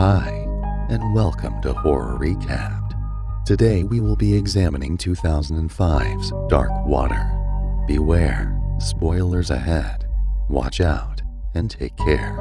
Hi, and welcome to Horror Recapped. Today we will be examining 2005's Dark Water. Beware, spoilers ahead. Watch out, and take care.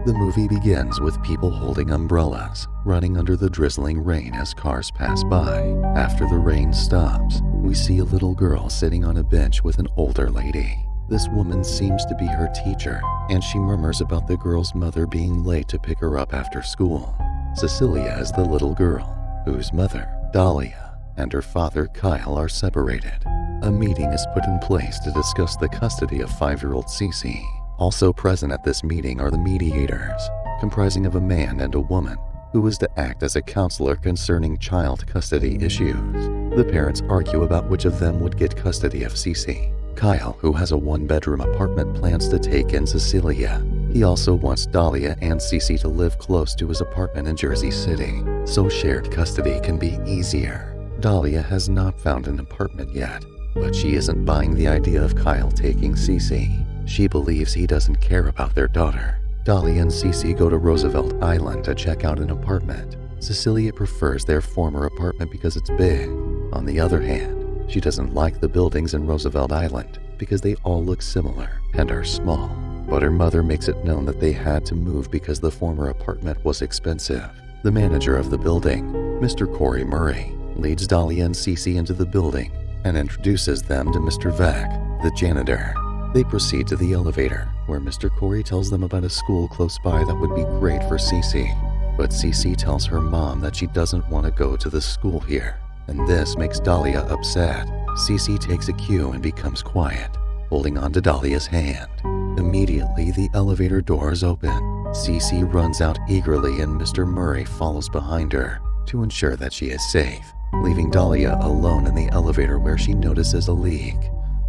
The movie begins with people holding umbrellas, running under the drizzling rain as cars pass by. After the rain stops, we see a little girl sitting on a bench with an older lady. This woman seems to be her teacher, and she murmurs about the girl's mother being late to pick her up after school. Cecilia is the little girl, whose mother, Dahlia, and her father, Kyle, are separated. A meeting is put in place to discuss the custody of 5-year-old Cece. Also present at this meeting are the mediators, comprising of a man and a woman, who is to act as a counselor concerning child custody issues. The parents argue about which of them would get custody of Cece. Kyle, who has a 1-bedroom apartment, plans to take in Cecilia. He also wants Dahlia and Cece to live close to his apartment in Jersey City, so shared custody can be easier. Dahlia has not found an apartment yet, but she isn't buying the idea of Kyle taking Cece. She believes he doesn't care about their daughter. Dahlia and Cece go to Roosevelt Island to check out an apartment. Cecilia prefers their former apartment because it's big. On the other hand, she doesn't like the buildings in Roosevelt Island because they all look similar and are small. But her mother makes it known that they had to move because the former apartment was expensive. The manager of the building, Mr. Corey Murray, leads Dahlia and Cece into the building and introduces them to Mr. Vack, the janitor. They proceed to the elevator, where Mr. Corey tells them about a school close by that would be great for Cece. But Cece tells her mom that she doesn't want to go to the school here, and this makes Dahlia upset. Cece takes a cue and becomes quiet, holding on to Dahlia's hand. Immediately, the elevator doors open. Cece runs out eagerly and Mr. Murray follows behind her to ensure that she is safe, leaving Dahlia alone in the elevator where she notices a leak.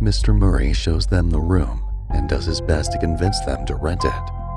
Mr. Murray shows them the room and does his best to convince them to rent it.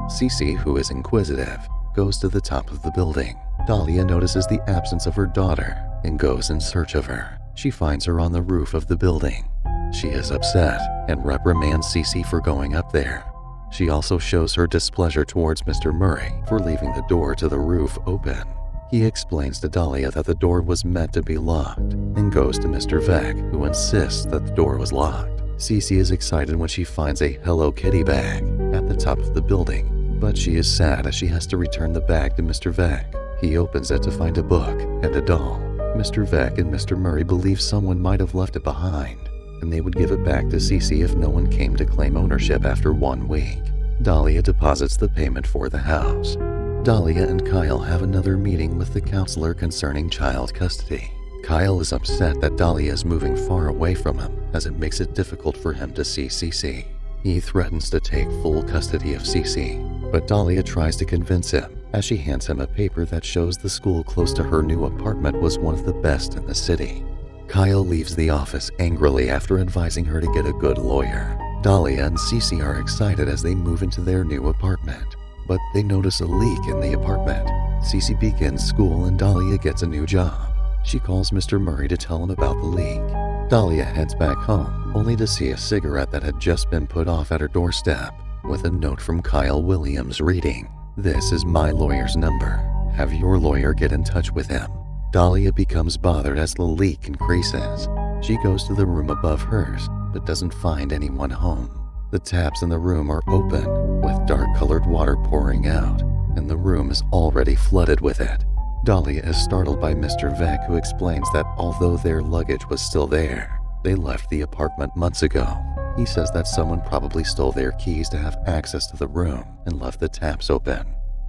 Cece, who is inquisitive, goes to the top of the building. Dahlia notices the absence of her daughter and goes in search of her. She finds her on the roof of the building. She is upset and reprimands Cece for going up there. She also shows her displeasure towards Mr. Murray for leaving the door to the roof open. He explains to Dahlia that the door was meant to be locked and goes to Mr. Vack, who insists that the door was locked. Cece is excited when she finds a Hello Kitty bag at the top of the building, but she is sad as she has to return the bag to Mr. Vack. He opens it to find a book and a doll. Mr. Vack and Mr. Murray believe someone might have left it behind, and they would give it back to Cece if no one came to claim ownership after 1 week. Dahlia deposits the payment for the house. Dahlia and Kyle have another meeting with the counselor concerning child custody. Kyle is upset that Dahlia is moving far away from him as it makes it difficult for him to see Cece. He threatens to take full custody of Cece, but Dahlia tries to convince him as she hands him a paper that shows the school close to her new apartment was one of the best in the city. Kyle leaves the office angrily after advising her to get a good lawyer. Dahlia and Cece are excited as they move into their new apartment, but they notice a leak in the apartment. Cece begins school and Dahlia gets a new job. She calls Mr. Murray to tell him about the leak. Dahlia heads back home, only to see a cigarette that had just been put off at her doorstep, with a note from Kyle Williams reading, "This is my lawyer's number. Have your lawyer get in touch with him." Dahlia becomes bothered as the leak increases. She goes to the room above hers, but doesn't find anyone home. The taps in the room are open, with dark-colored water pouring out, and the room is already flooded with it. Dahlia is startled by Mr. Vack, who explains that although their luggage was still there, they left the apartment months ago. He says that someone probably stole their keys to have access to the room and left the taps open.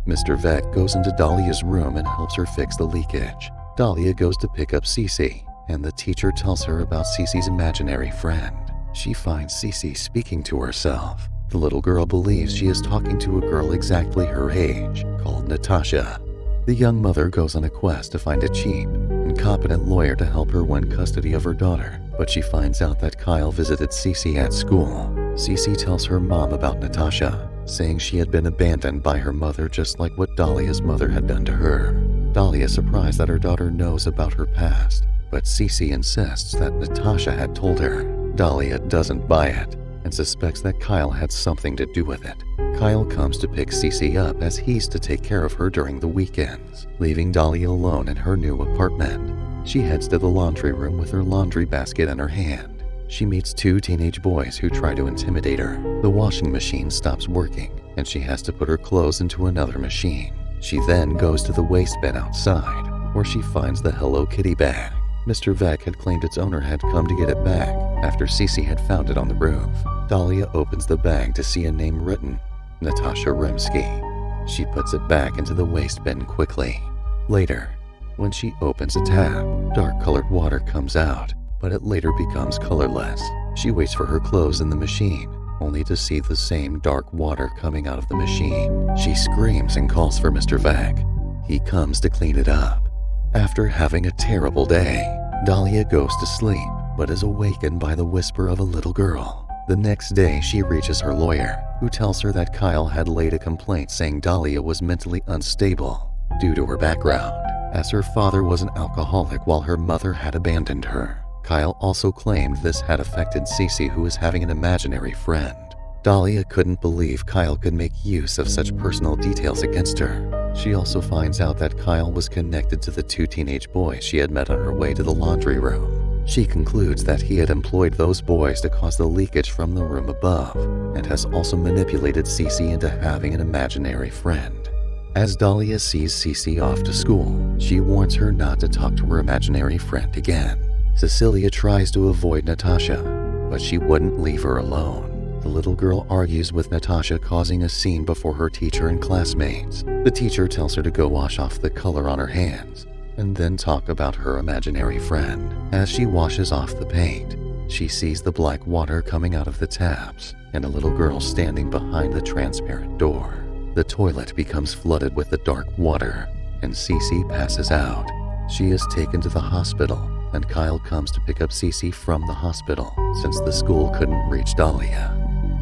Mr. Vack goes into Dahlia's room and helps her fix the leakage. Dahlia goes to pick up Cece, and the teacher tells her about Cece's imaginary friend. She finds Cece speaking to herself. The little girl believes she is talking to a girl exactly her age, called Natasha. The young mother goes on a quest to find a cheap and competent lawyer to help her win custody of her daughter, but she finds out that Kyle visited Cece at school. Cece tells her mom about Natasha, saying she had been abandoned by her mother just like what Dahlia's mother had done to her. Dahlia is surprised that her daughter knows about her past, but Cece insists that Natasha had told her. Dahlia doesn't buy it and suspects that Kyle had something to do with it. Kyle comes to pick Cece up as he's to take care of her during the weekends, leaving Dahlia alone in her new apartment. She heads to the laundry room with her laundry basket in her hand. She meets two teenage boys who try to intimidate her. The washing machine stops working, and she has to put her clothes into another machine. She then goes to the waste bin outside, where she finds the Hello Kitty bag. Mr. Vec had claimed its owner had come to get it back after Cece had found it on the roof. Dahlia opens the bag to see a name written, Natasha Rimsky. She puts it back into the waste bin quickly. Later, when she opens a tap, dark-colored water comes out, but it later becomes colorless. She waits for her clothes in the machine, only to see the same dark water coming out of the machine. She screams and calls for Mr. Vec. He comes to clean it up. After having a terrible day, Dahlia goes to sleep, but is awakened by the whisper of a little girl. The next day, she reaches her lawyer, who tells her that Kyle had laid a complaint saying Dahlia was mentally unstable due to her background, as her father was an alcoholic while her mother had abandoned her. Kyle also claimed this had affected Cece, who is having an imaginary friend. Dahlia couldn't believe Kyle could make use of such personal details against her. She also finds out that Kyle was connected to the two teenage boys she had met on her way to the laundry room. She concludes that he had employed those boys to cause the leakage from the room above, and has also manipulated Cece into having an imaginary friend. As Dahlia sees Cece off to school, she warns her not to talk to her imaginary friend again. Cecilia tries to avoid Natasha, but she wouldn't leave her alone. The little girl argues with Natasha, causing a scene before her teacher and classmates. The teacher tells her to go wash off the color on her hands, and then talk about her imaginary friend. As she washes off the paint, she sees the black water coming out of the taps, and a little girl standing behind the transparent door. The toilet becomes flooded with the dark water, and Cece passes out. She is taken to the hospital, and Kyle comes to pick up Cece from the hospital, since the school couldn't reach Dahlia.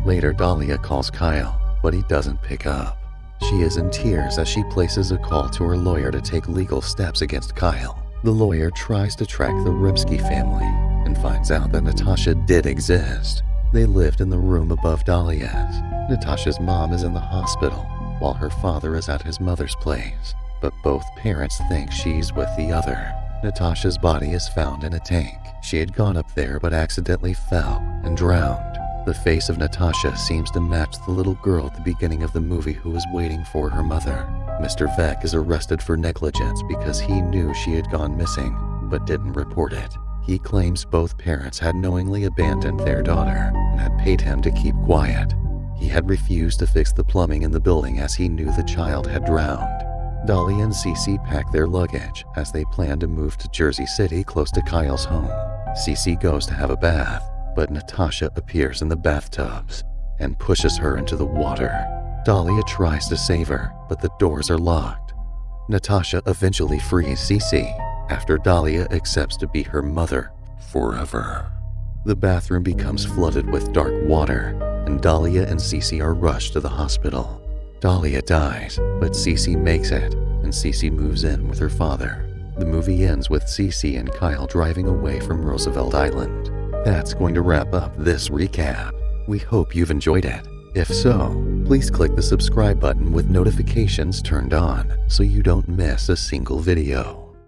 Later, Dahlia calls Kyle, but he doesn't pick up. She is in tears as she places a call to her lawyer to take legal steps against Kyle. The lawyer tries to track the Rimsky family and finds out that Natasha did exist. They lived in the room above Dahlia's. Natasha's mom is in the hospital, while her father is at his mother's place, but both parents think she's with the other. Natasha's body is found in a tank. She had gone up there but accidentally fell and drowned. The face of Natasha seems to match the little girl at the beginning of the movie who was waiting for her mother. Mr. Vec is arrested for negligence because he knew she had gone missing, but didn't report it. He claims both parents had knowingly abandoned their daughter and had paid him to keep quiet. He had refused to fix the plumbing in the building as he knew the child had drowned. Dahlia and Cece pack their luggage as they plan to move to Jersey City close to Kyle's home. Cece goes to have a bath, but Natasha appears in the bathtubs and pushes her into the water. Dahlia tries to save her, but the doors are locked. Natasha eventually frees Cece after Dahlia accepts to be her mother forever. The bathroom becomes flooded with dark water, and Dahlia and Cece are rushed to the hospital. Dahlia dies, but Cece makes it, and Cece moves in with her father. The movie ends with Cece and Kyle driving away from Roosevelt Island. That's going to wrap up this recap. We hope you've enjoyed it. If so, please click the subscribe button with notifications turned on so you don't miss a single video.